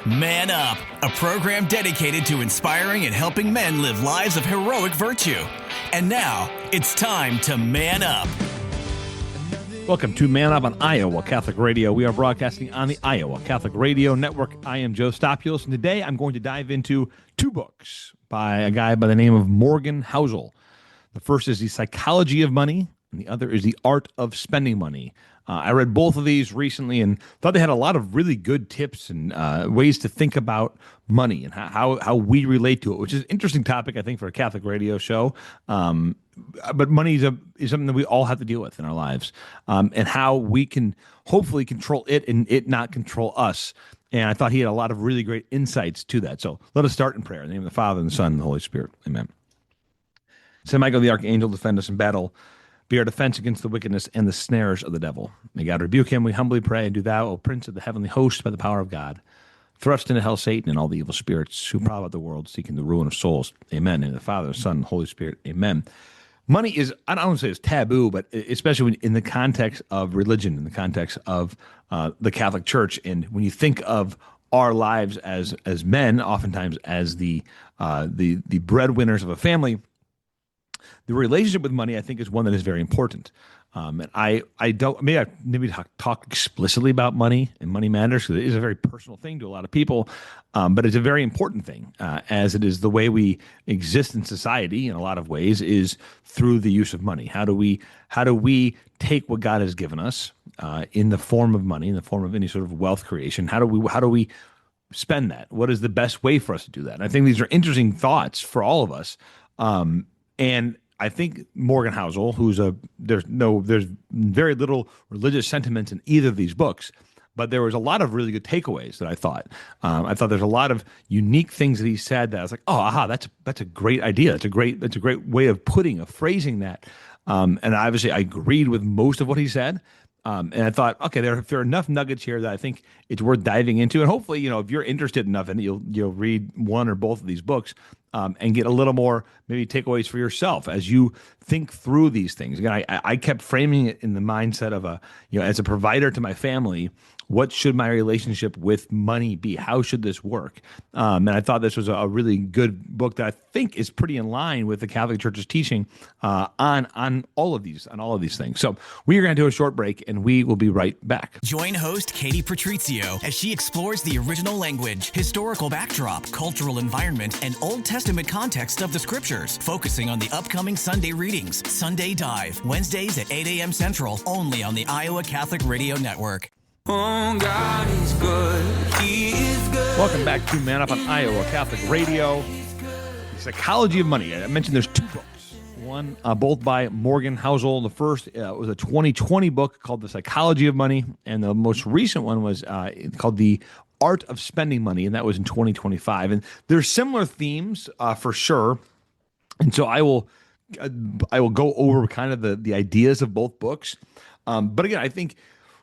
Man Up, a program dedicated to inspiring and helping men live lives of heroic virtue. And now, it's time to Man Up. Welcome to Man Up on Iowa Catholic Radio. We are broadcasting on the Iowa Catholic Radio Network. I am Joe Stopulos, and today I'm going to dive into two books by a guy by the name of Morgan Housel. The first is The Psychology of Money, and the other is The Art of Spending Money. I read both of these recently and thought they had a lot of really good tips and ways to think about money and how we relate to it, which is an interesting topic, I think, for a Catholic radio show. But money is something that we all have to deal with in our lives, and how we can hopefully control it and it not control us. And I thought he had a lot of really great insights to that. So let us start in prayer. In the name of the Father, and the Son, and the Holy Spirit. Amen. Saint Michael the Archangel, defend us in battle. Be our defense against the wickedness and the snares of the devil. May God rebuke him, we humbly pray, and do thou, O Prince of the heavenly host, by the power of God, thrust into hell Satan and all the evil spirits who prowl out the world, seeking the ruin of souls. Amen. In the Father, the Son, and the Holy Spirit. Amen. Money is, I don't want to say it's taboo, but especially in the context of religion, in the context of the Catholic Church, and when you think of our lives as men, oftentimes as the breadwinners of a family, the relationship with money, I think, is one that is very important. And I don't maybe talk explicitly about money and money matters, because it is a very personal thing to a lot of people, but it's a very important thing, as it is the way we exist in society in a lot of ways is through the use of money. How do we take what God has given us in the form of money, in the form of any sort of wealth creation? How do we spend that? What is the best way for us to do that? And I think these are interesting thoughts for all of us. And I think Morgan Housel, there's very little religious sentiments in either of these books, but there was a lot of really good takeaways that I thought. I thought there's a lot of unique things that he said that I was like, that's a great idea. That's a great way of phrasing that. And obviously I agreed with most of what he said. And I thought, okay, there are enough nuggets here that I think it's worth diving into. And hopefully, if you're interested enough in it, you'll read one or both of these books and get a little more maybe takeaways for yourself as you think through these things. Again, I kept framing it in the mindset of as a provider to my family, what should my relationship with money be? How should this work? And I thought this was a really good book that I think is pretty in line with the Catholic Church's teaching on all of these things. So we are going to do a short break, and we will be right back. Join host Katie Patrizio as she explores the original language, historical backdrop, cultural environment, and Old Testament context of the Scriptures, focusing on the upcoming Sunday readings. Sunday Dive, Wednesdays at 8 a.m. Central, only on the Iowa Catholic Radio Network. Oh, God is good. He is good. Welcome back to Man Up on Iowa Catholic Radio. The Psychology of Money. I mentioned there's two books. One, both by Morgan Housel. The first was a 2020 book called The Psychology of Money, and the most recent one was called The Art of Spending Money, and that was in 2025. And there's similar themes for sure. And so I will go over kind of the ideas of both books. But again, I think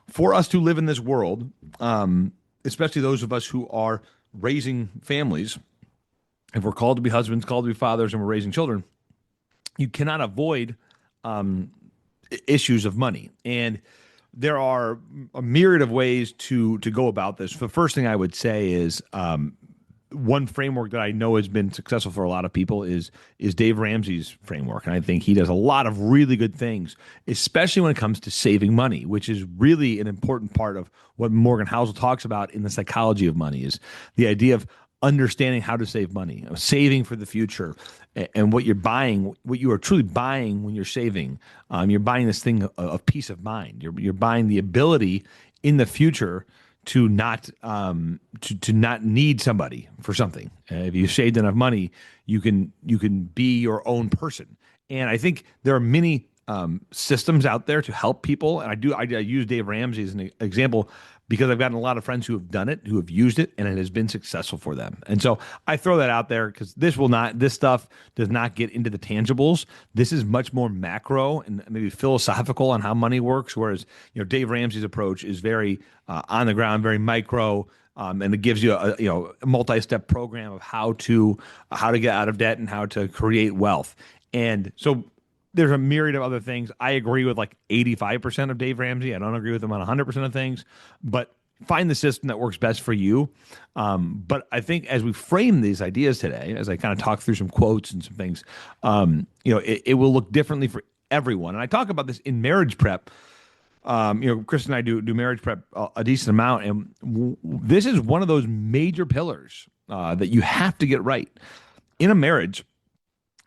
for us to live in this world, especially those of us who are raising families, if we're called to be husbands, called to be fathers, and we're raising children, you cannot avoid issues of money. And there are a myriad of ways to go about this. The first thing I would say is one framework that I know has been successful for a lot of people is Dave Ramsey's framework. And I think he does a lot of really good things, especially when it comes to saving money, which is really an important part of what Morgan Housel talks about in The Psychology of Money, is the idea of understanding how to save money, saving for the future, and what you're buying, what you are truly buying when you're saving. You're buying this thing of peace of mind. You're buying the ability in the future to not need somebody for something. If you saved enough money, you can be your own person. And I think there are many systems out there to help people. And I use Dave Ramsey as an example because I've gotten a lot of friends who have done it, who have used it, and it has been successful for them. And so I throw that out there because this stuff does not get into the tangibles. This is much more macro and maybe philosophical on how money works, whereas Dave Ramsey's approach is very on the ground, very micro, and it gives you a multi-step program of how to get out of debt and how to create wealth. And so there's a myriad of other things. I agree with like 85% of Dave Ramsey. I don't agree with him on 100% of things, but find the system that works best for you. But I think as we frame these ideas today, as I kind of talk through some quotes and some things, it will look differently for everyone. And I talk about this in marriage prep. Chris and I do marriage prep a decent amount, and this is one of those major pillars that you have to get right in a marriage.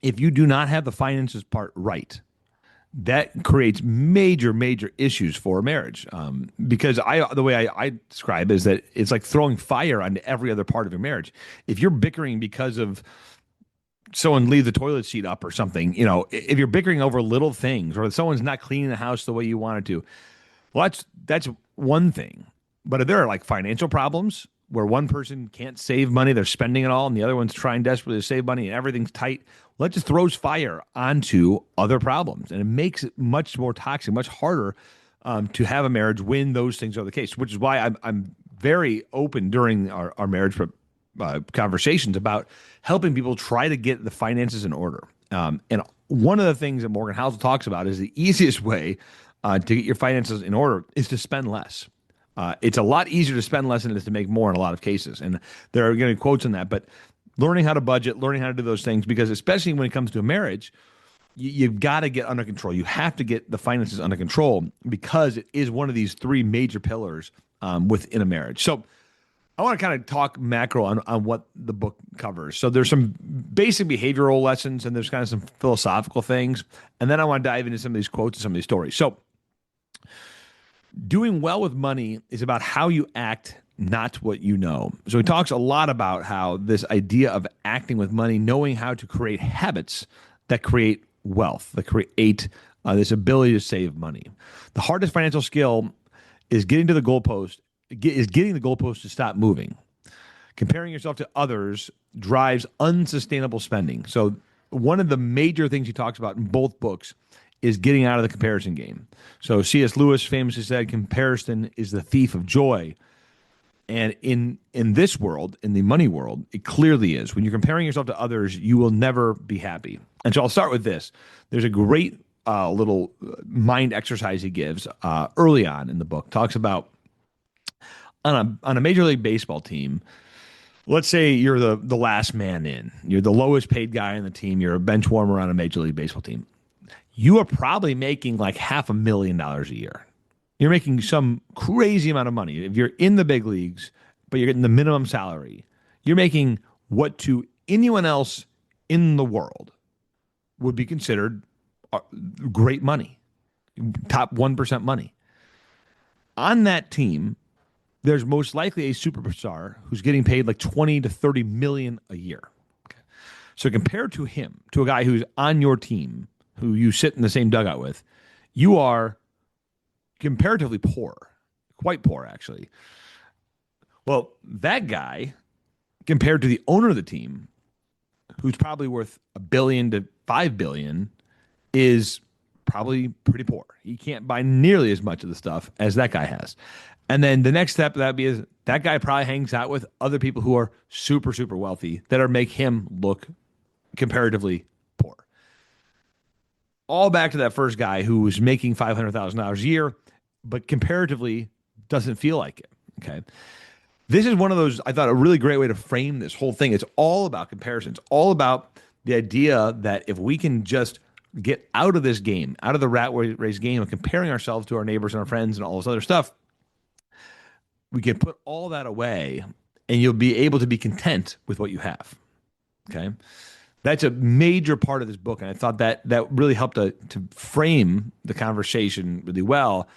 If you do not have the finances part right, that creates major issues for a marriage. Because the way I describe it is that it's like throwing fire onto every other part of your marriage. If you're bickering because of someone leave the toilet seat up or something, if you're bickering over little things, or someone's not cleaning the house the way you want it to, well, that's one thing. But if there are like financial problems where one person can't save money, they're spending it all, and the other one's trying desperately to save money and everything's tight, well, that just throws fire onto other problems, and it makes it much more toxic, much harder to have a marriage when those things are the case, which is why I'm very open during our marriage conversations about helping people try to get the finances in order. And one of the things that Morgan Housel talks about is the easiest way to get your finances in order is to spend less. It's a lot easier to spend less than it is to make more in a lot of cases. And there are going to be quotes on that, but learning how to budget, learning how to do those things, because especially when it comes to a marriage, you've got to get under control. You have to get the finances under control because it is one of these three major pillars within a marriage. So I want to kind of talk macro on what the book covers. So there's some basic behavioral lessons, and there's kind of some philosophical things. And then I want to dive into some of these quotes and some of these stories. So doing well with money is about how you act, not what you know. So he talks a lot about how this idea of acting with money, knowing how to create habits that create wealth, that create this ability to save money. The hardest financial skill is getting the goalpost to stop moving. Comparing yourself to others drives unsustainable spending. So one of the major things he talks about in both books is getting out of the comparison game. So C.S. Lewis famously said, comparison is the thief of joy. And in this world, in the money world, it clearly is. When you're comparing yourself to others, you will never be happy. And so I'll start with this. There's a great little mind exercise he gives early on in the book. Talks about on a Major League Baseball team, let's say you're the last man in. You're the lowest paid guy on the team. You're a bench warmer on a Major League Baseball team. You are probably making like $500,000 a year. You're making some crazy amount of money. If you're in the big leagues, but you're getting the minimum salary, you're making what to anyone else in the world would be considered great money, top 1% money. On that team, there's most likely a superstar who's getting paid like 20 to 30 million a year. Okay. So compared to him, to a guy who's on your team, who you sit in the same dugout with, you are comparatively poor, quite poor, actually. Well, that guy, compared to the owner of the team, who's probably worth $1 billion to $5 billion, is probably pretty poor. He can't buy nearly as much of the stuff as that guy has. And then the next step of that is that guy probably hangs out with other people who are super, super wealthy that make him look comparatively poor. All back to that first guy who was making $500,000 a year, but comparatively doesn't feel like it. Okay. This is one of those, I thought, a really great way to frame this whole thing. It's all about comparisons, all about the idea that if we can just get out of this game, out of the rat race game of comparing ourselves to our neighbors and our friends and all this other stuff, we can put all that away and you'll be able to be content with what you have. Okay. That's a major part of this book. And I thought that really helped to frame the conversation really well.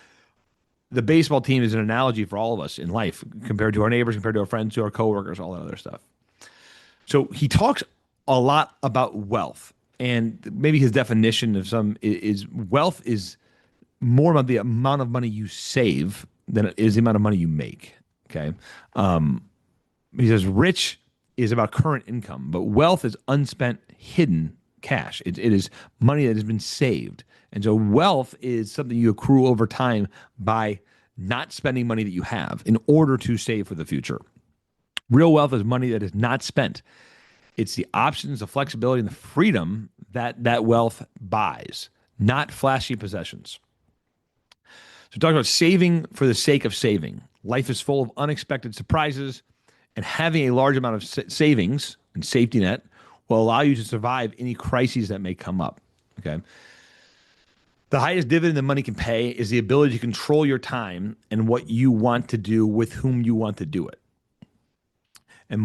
The baseball team is an analogy for all of us in life, compared to our neighbors, compared to our friends, to our coworkers, all that other stuff. So he talks a lot about wealth, and maybe his definition of some is wealth is more about the amount of money you save than it is the amount of money you make. Okay. He says rich is about current income, but wealth is unspent, hidden cash. It is money that has been saved. And so wealth is something you accrue over time by not spending money that you have in order to save for the future. Real wealth is money that is not spent. It's the options, the flexibility, and the freedom that wealth buys, not flashy possessions. So talking about saving for the sake of saving. Life is full of unexpected surprises, and having a large amount of savings and safety net will allow you to survive any crises that may come up. Okay. The highest dividend that money can pay is the ability to control your time and what you want to do with whom you want to do it. And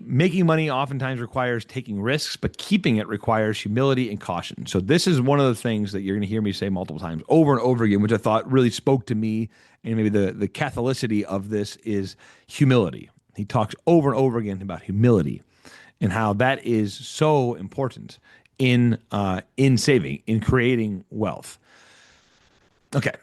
making money oftentimes requires taking risks, but keeping it requires humility and caution. So this is one of the things that you're going to hear me say multiple times over and over again, which I thought really spoke to me. And maybe the Catholicity of this is humility. He talks over and over again about humility and how that is so important in saving, in creating wealth. Okay,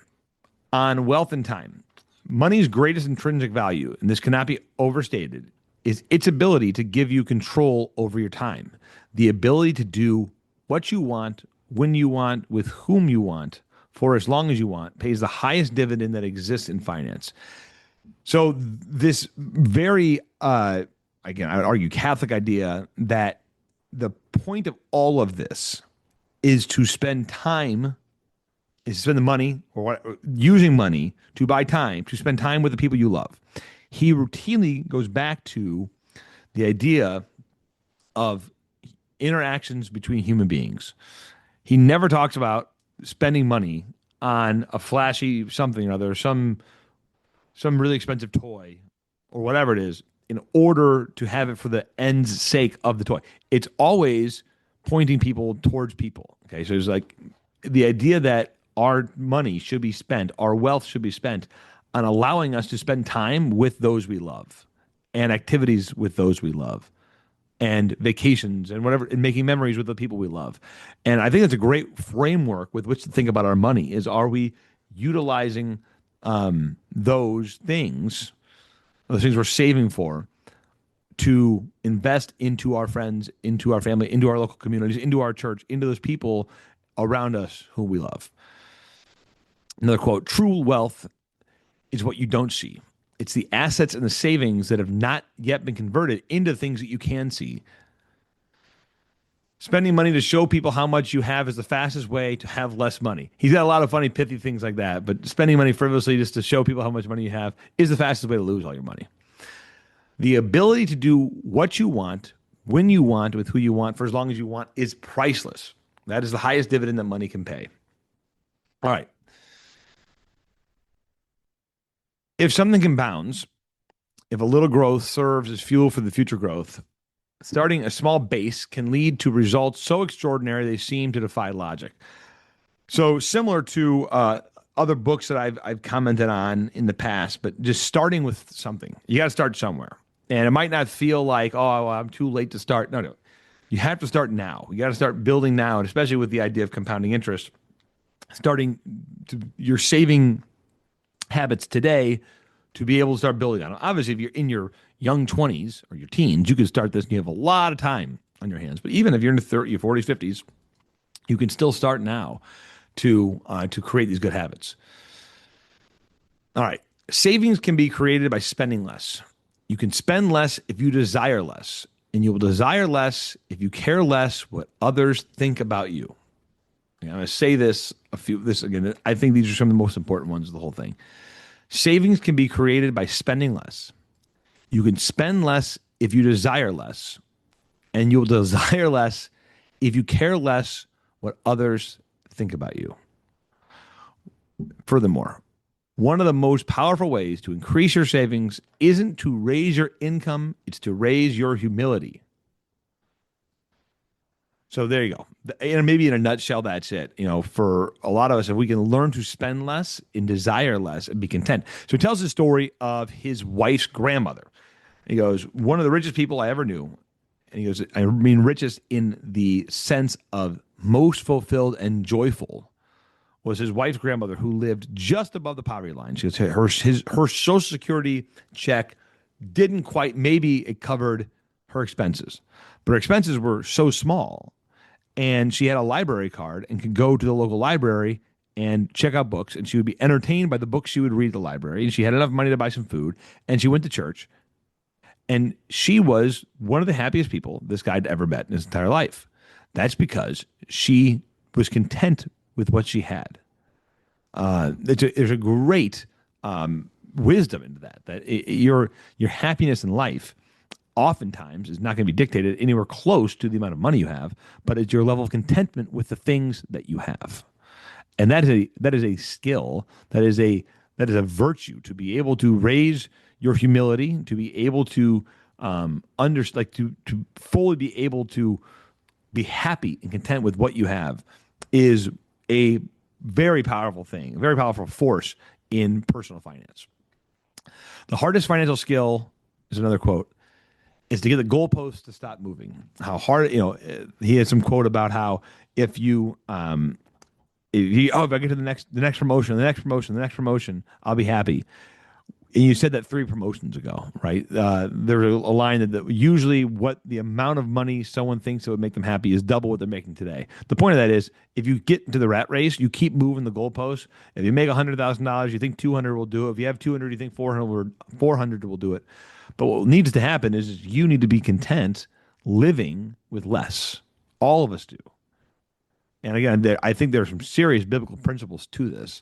on wealth and time, money's greatest intrinsic value, and this cannot be overstated, is its ability to give you control over your time, the ability to do what you want, when you want, with whom you want, for as long as you want, pays the highest dividend that exists in finance. So this very, again, I would argue Catholic idea that the point of all of this is to spend time, is to spend the money or using money to buy time, to spend time with the people you love. He routinely goes back to the idea of interactions between human beings. He never talks about spending money on a flashy something or other, some really expensive toy or whatever it is, in order to have it for the end's sake of the toy. It's always pointing people towards people. Okay, so it's like the idea that our money should be spent, our wealth should be spent on allowing us to spend time with those we love and activities with those we love and vacations and whatever, and making memories with the people we love. And I think that's a great framework with which to think about our money is, are we utilizing those things we're saving for, to invest into our friends, into our family, into our local communities, into our church, into those people around us who we love. Another quote, true wealth is what you don't see. It's the assets and the savings that have not yet been converted into things that you can see. Spending money to show people how much you have is the fastest way to have less money. He's got a lot of funny, pithy things like that, but spending money frivolously just to show people how much money you have is the fastest way to lose all your money. The ability to do what you want, when you want, with who you want, for as long as you want, is priceless. That is the highest dividend that money can pay. All right. If something compounds, if a little growth serves as fuel for the future growth, starting a small base can lead to results so extraordinary they seem to defy logic. So similar to other books that I've commented on in the past, but just starting with something. You got to start somewhere. And it might not feel like, oh, I'm too late to start. No. You have to start now. You got to start building now, and especially with the idea of compounding interest, starting your saving habits today to be able to start building on it. Obviously, if you're in your young 20s or your teens, you can start this and you have a lot of time on your hands. But even if you're in the 30s, 40s, 50s, you can still start now to create these good habits. All right. Savings can be created by spending less. You can spend less if you desire less, and you will desire less if you care less what others think about you. I'm going to say this again. I think these are some of the most important ones of the whole thing. Savings can be created by spending less. You can spend less if you desire less, and you'll desire less if you care less what others think about you. Furthermore, one of the most powerful ways to increase your savings isn't to raise your income, it's to raise your humility. So there you go. And maybe in a nutshell, that's it. For a lot of us, if we can learn to spend less and desire less and be content. So he tells the story of his wife's grandmother. He goes, one of the richest people I ever knew. And he goes, I mean richest in the sense of most fulfilled and joyful, was his wife's grandmother, who lived just above the poverty line. She goes, her Social Security check didn't quite, maybe it covered her expenses, but her expenses were so small. And she had a library card and could go to the local library and check out books, and she would be entertained by the books she would read at the library. And she had enough money to buy some food, and she went to church. And she was one of the happiest people this guy had ever met in his entire life. That's because she was content with what she had. There's a great wisdom into that. Your happiness in life oftentimes is not going to be dictated anywhere close to the amount of money you have, but it's your level of contentment with the things that you have. And that is a skill, that is a virtue, to be able to raise your humility, to be able to to fully be able to be happy and content with what you have, is a very powerful thing, a very powerful force in personal finance. The hardest financial skill, is another quote, is to get the goalposts to stop moving. How hard, he had some quote about how if I get to the next promotion, I'll be happy. And you said that 3 promotions ago, right? There's a line that usually what the amount of money someone thinks that would make them happy is double what they're making today. The point of that is, if you get into the rat race, you keep moving the goalposts. If you make $100,000, you think 200 will do it. If you have 200, you think 400 will do it. But what needs to happen is you need to be content living with less. All of us do. And again, I think there are some serious biblical principles to this.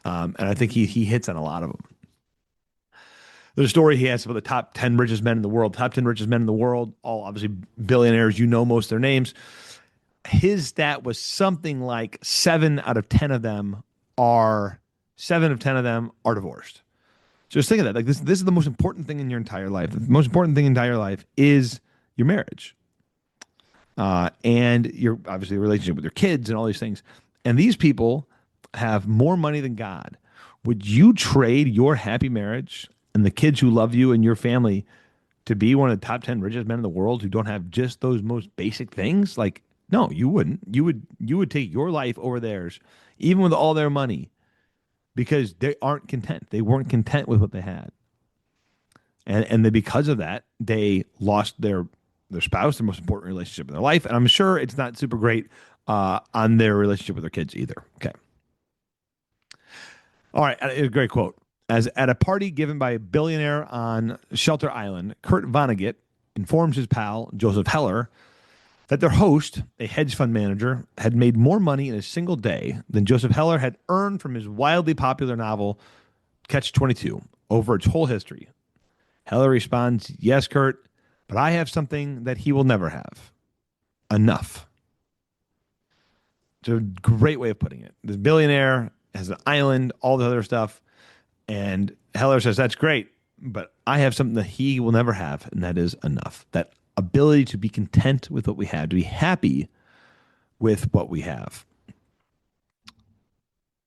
And I think he hits on a lot of them. There's a story he has about the top 10 richest men in the world. Top 10 richest men in the world, all obviously billionaires. You know most of their names. His stat was something like 7 out of 10 of them are divorced. So just think of that. Like this is the most important thing in your entire life. The most important thing in your entire life is your marriage. And your obviously relationship with your kids and all these things. And these people have more money than God. Would you trade your happy marriage and the kids who love you and your family to be one of the top 10 richest men in the world who don't have just those most basic things? Like, no, you wouldn't. You would take your life over theirs, even with all their money, because they aren't content. They weren't content with what they had. And because of that, they lost their spouse, their most important relationship in their life. And I'm sure it's not super great on their relationship with their kids either. Okay. All right. A great quote. As at a party given by a billionaire on Shelter Island, Kurt Vonnegut informs his pal, Joseph Heller, that their host, a hedge fund manager, had made more money in a single day than Joseph Heller had earned from his wildly popular novel, Catch-22, over its whole history. Heller responds, "Yes, Kurt, but I have something that he will never have. Enough." It's a great way of putting it. This billionaire has an island, all the other stuff. And Heller says, that's great, but I have something that he will never have, and that is enough. That ability to be content with what we have, to be happy with what we have.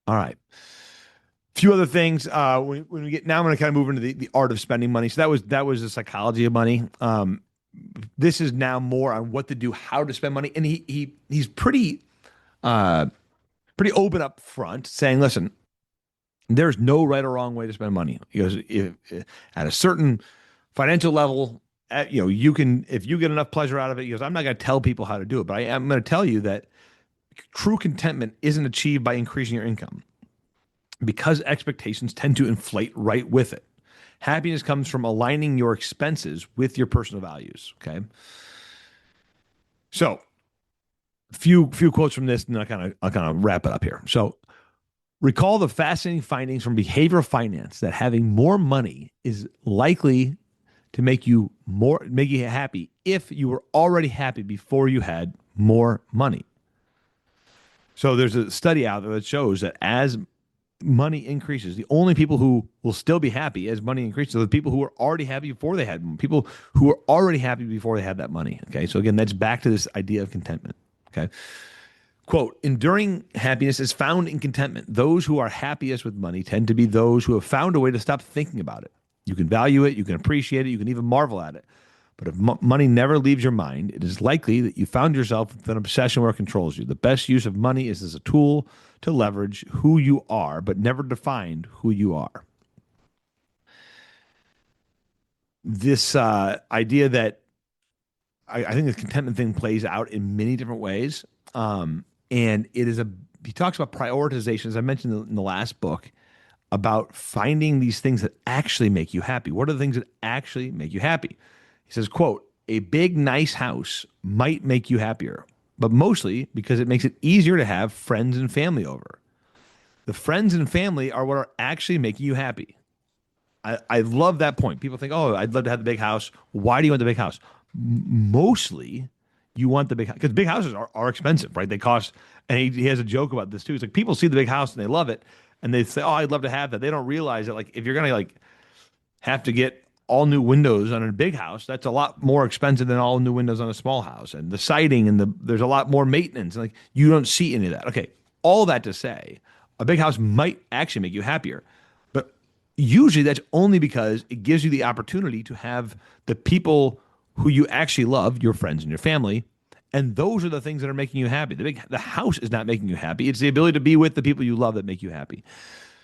All right. A few other things. When we get now, I'm going to kind of move into the art of spending money. So that was the psychology of money. This is now more on what to do, how to spend money, and he's pretty open up front, saying, listen, there's no right or wrong way to spend money. He goes, if at a certain financial level, you can, if you get enough pleasure out of it, he goes, I'm not going to tell people how to do it, but I'm going to tell you that true contentment isn't achieved by increasing your income, because expectations tend to inflate right with it. Happiness comes from aligning your expenses with your personal values. Okay. So few quotes from this, and I'll kind of wrap it up here. So, recall the fascinating findings from behavioral finance that having more money is likely to make you happy if you were already happy before you had more money. So there's a study out there that shows that as money increases, the only people who will still be happy as money increases are the people who were already happy before they had people who were already happy before they had that money. Okay, so again, that's back to this idea of contentment. Okay. Quote, enduring happiness is found in contentment. Those who are happiest with money tend to be those who have found a way to stop thinking about it. You can value it, you can appreciate it, you can even marvel at it. But if money never leaves your mind, it is likely that you found yourself with an obsession where it controls you. The best use of money is as a tool to leverage who you are, but never define who you are. This idea that I think the contentment thing plays out in many different ways. And he talks about prioritization, as I mentioned in the last book, about finding these things that actually make you happy. What are the things that actually make you happy? He says, quote, a big, nice house might make you happier, but mostly because it makes it easier to have friends and family over. The friends and family are what are actually making you happy. I love that point. People think, oh, I'd love to have the big house. Why do you want the big house? Mostly, you want the big house because big houses are expensive, right? They cost, and he has a joke about this too. It's like people see the big house and they love it, and they say, oh, I'd love to have that. They don't realize that like if you're gonna like have to get all new windows on a big house, that's a lot more expensive than all new windows on a small house, and the siding and there's a lot more maintenance. Like you don't see any of that. Okay, all that to say, a big house might actually make you happier. But usually that's only because it gives you the opportunity to have the people who you actually love, your friends and your family, and those are the things that are making you happy. The house is not making you happy. It's the ability to be with the people you love that make you happy.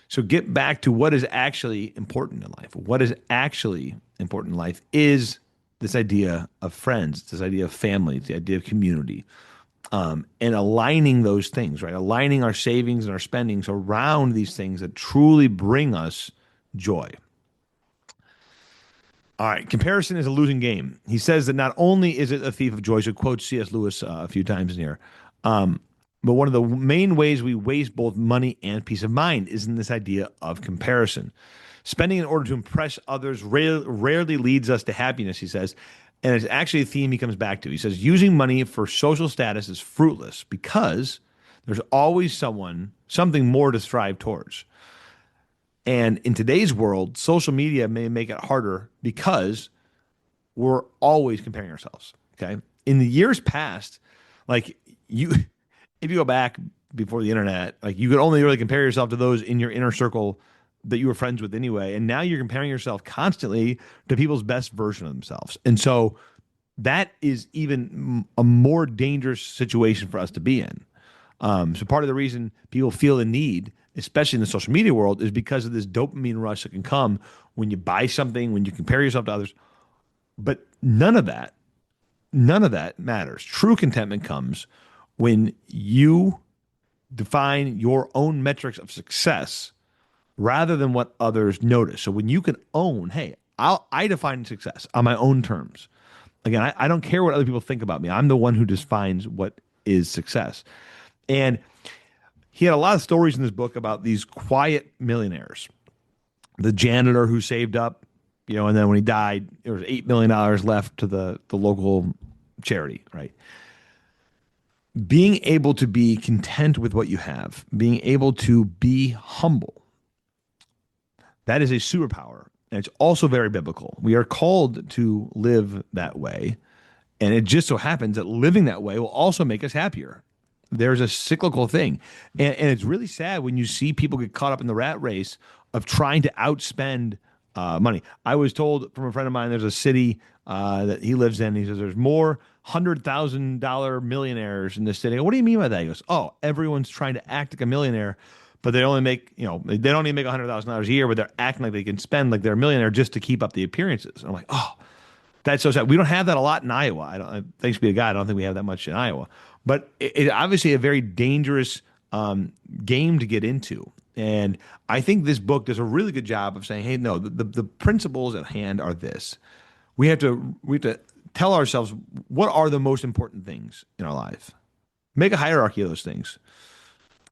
So get back to what is actually important in life. What is actually important in life is this idea of friends, this idea of family, the idea of community, and aligning those things, right? Aligning our savings and our spendings around these things that truly bring us joy. All right, comparison is a losing game. He says that not only is it a thief of joy, so quotes C.S. Lewis a few times in here, but one of the main ways we waste both money and peace of mind is in this idea of comparison. Spending in order to impress others rarely leads us to happiness, he says, and it's actually a theme he comes back to. He says, using money for social status is fruitless because there's always something more to strive towards. And in today's world, social media may make it harder because we're always comparing ourselves. Okay. In the years past, like if you go back before the internet, like you could only really compare yourself to those in your inner circle that you were friends with anyway. And now you're comparing yourself constantly to people's best version of themselves. And so that is even a more dangerous situation for us to be in. So part of the reason people feel the need, especially in the social media world, is because of this dopamine rush that can come when you buy something, when you compare yourself to others. But none of that matters. True contentment comes when you define your own metrics of success rather than what others notice. So when you can own, hey, I define success on my own terms. Again, I don't care what other people think about me. I'm the one who defines what is success. And he had a lot of stories in this book about these quiet millionaires. The janitor who saved up, and then when he died, there was $8 million left to the local charity, right? Being able to be content with what you have, being able to be humble, that is a superpower. And it's also very biblical. We are called to live that way. And it just so happens that living that way will also make us happier. There's a cyclical thing. And it's really sad when you see people get caught up in the rat race of trying to outspend money. I was told from a friend of mine, there's a city that he lives in. He says there's more $100,000 millionaires in this city. I go, what do you mean by that? He goes, oh, everyone's trying to act like a millionaire, but they only make, they don't even make $100,000 a year, but they're acting like they can spend like they're a millionaire just to keep up the appearances. And I'm like, oh, that's so sad. We don't have that a lot in Iowa. Thanks be to God, I don't think we have that much in Iowa. But it's obviously a very dangerous game to get into. And I think this book does a really good job of saying, hey, no, the principles at hand are this. We have to tell ourselves what are the most important things in our life. Make a hierarchy of those things.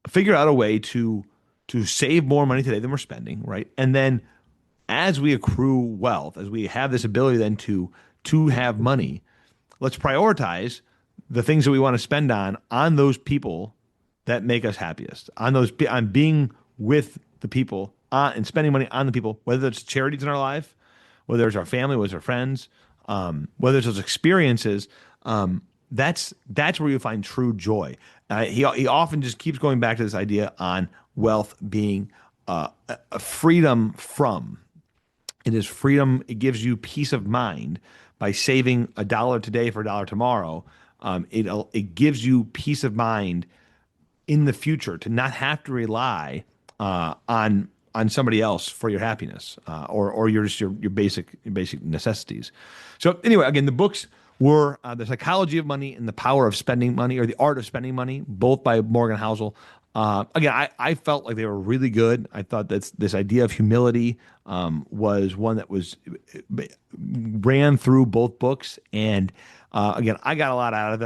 Figure out a way to save more money today than we're spending, right? And then as we accrue wealth, as we have this ability then to have money, let's prioritize the things that we want to spend on those people that make us happiest, on being with the people, and spending money on the people, whether it's charities in our life, whether it's our family, whether it's our friends, whether it's those experiences. That's where you find true joy. He often just keeps going back to this idea on wealth being a freedom from. It is freedom. It gives you peace of mind by saving $1 today for $1 tomorrow. It gives you peace of mind in the future to not have to rely on somebody else for your happiness or your basic necessities. So anyway, again, the books were The Psychology of Money and The Power of Spending Money, or The Art of Spending Money, both by Morgan Housel. Again, I felt like they were really good. I thought that this idea of humility was one that ran through both books, and Again, I got a lot out of it.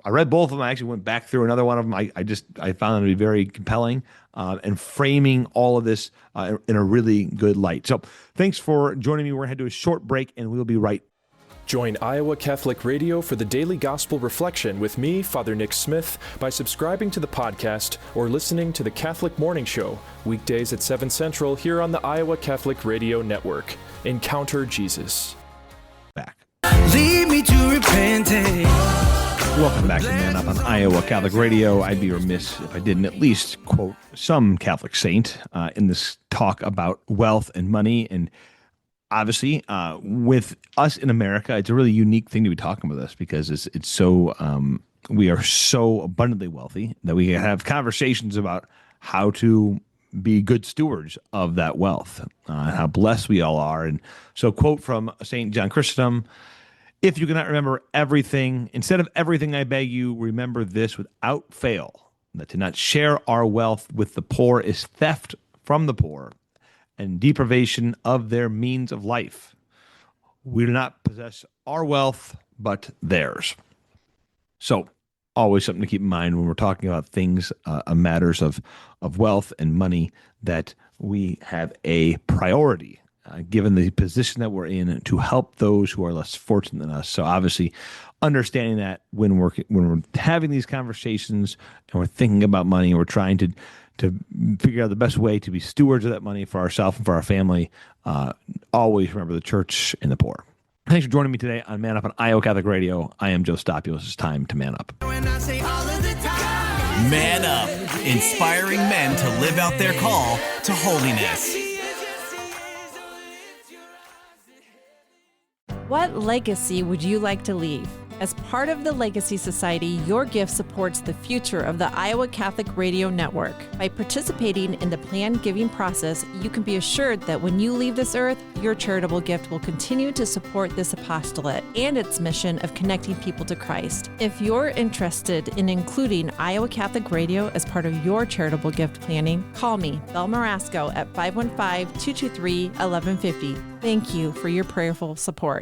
I read both of them. I actually went back through another one of them. I found them to be very compelling and framing all of this in a really good light. So thanks for joining me. We're going to do a short break, and we'll be right. Join Iowa Catholic Radio for the Daily Gospel Reflection with me, Father Nick Smith, by subscribing to the podcast or listening to the Catholic Morning Show, weekdays at 7 Central here on the Iowa Catholic Radio Network. Encounter Jesus. Back. Lead me to repentance. Welcome back to Man Up on Iowa Catholic Radio. I'd be remiss if I didn't at least quote some Catholic saint in this talk about wealth and money. And obviously, with us in America, it's a really unique thing to be talking about this because it's so we are so abundantly wealthy that we have conversations about how to be good stewards of that wealth, how blessed we all are. And so, quote from St. John Chrysostom: "If you cannot remember everything, instead of everything, I beg you, remember this without fail, that to not share our wealth with the poor is theft from the poor and deprivation of their means of life. We do not possess our wealth, but theirs." So always something to keep in mind when we're talking about things, matters of wealth and money, that we have a priority, given the position that we're in, to help those who are less fortunate than us. So obviously understanding that when we're having these conversations and we're thinking about money and we're trying to figure out the best way to be stewards of that money for ourselves and for our family, always remember the church and the poor. Thanks for joining me today on Man Up on Iowa Catholic Radio. I am Joe Stopulos. It's time to man up. Man Up, inspiring men to live out their call to holiness. What legacy would you like to leave? As part of the Legacy Society, your gift supports the future of the Iowa Catholic Radio Network. By participating in the planned giving process, you can be assured that when you leave this earth, your charitable gift will continue to support this apostolate and its mission of connecting people to Christ. If you're interested in including Iowa Catholic Radio as part of your charitable gift planning, call me, Belle Marasco, at 515-223-1150. Thank you for your prayerful support.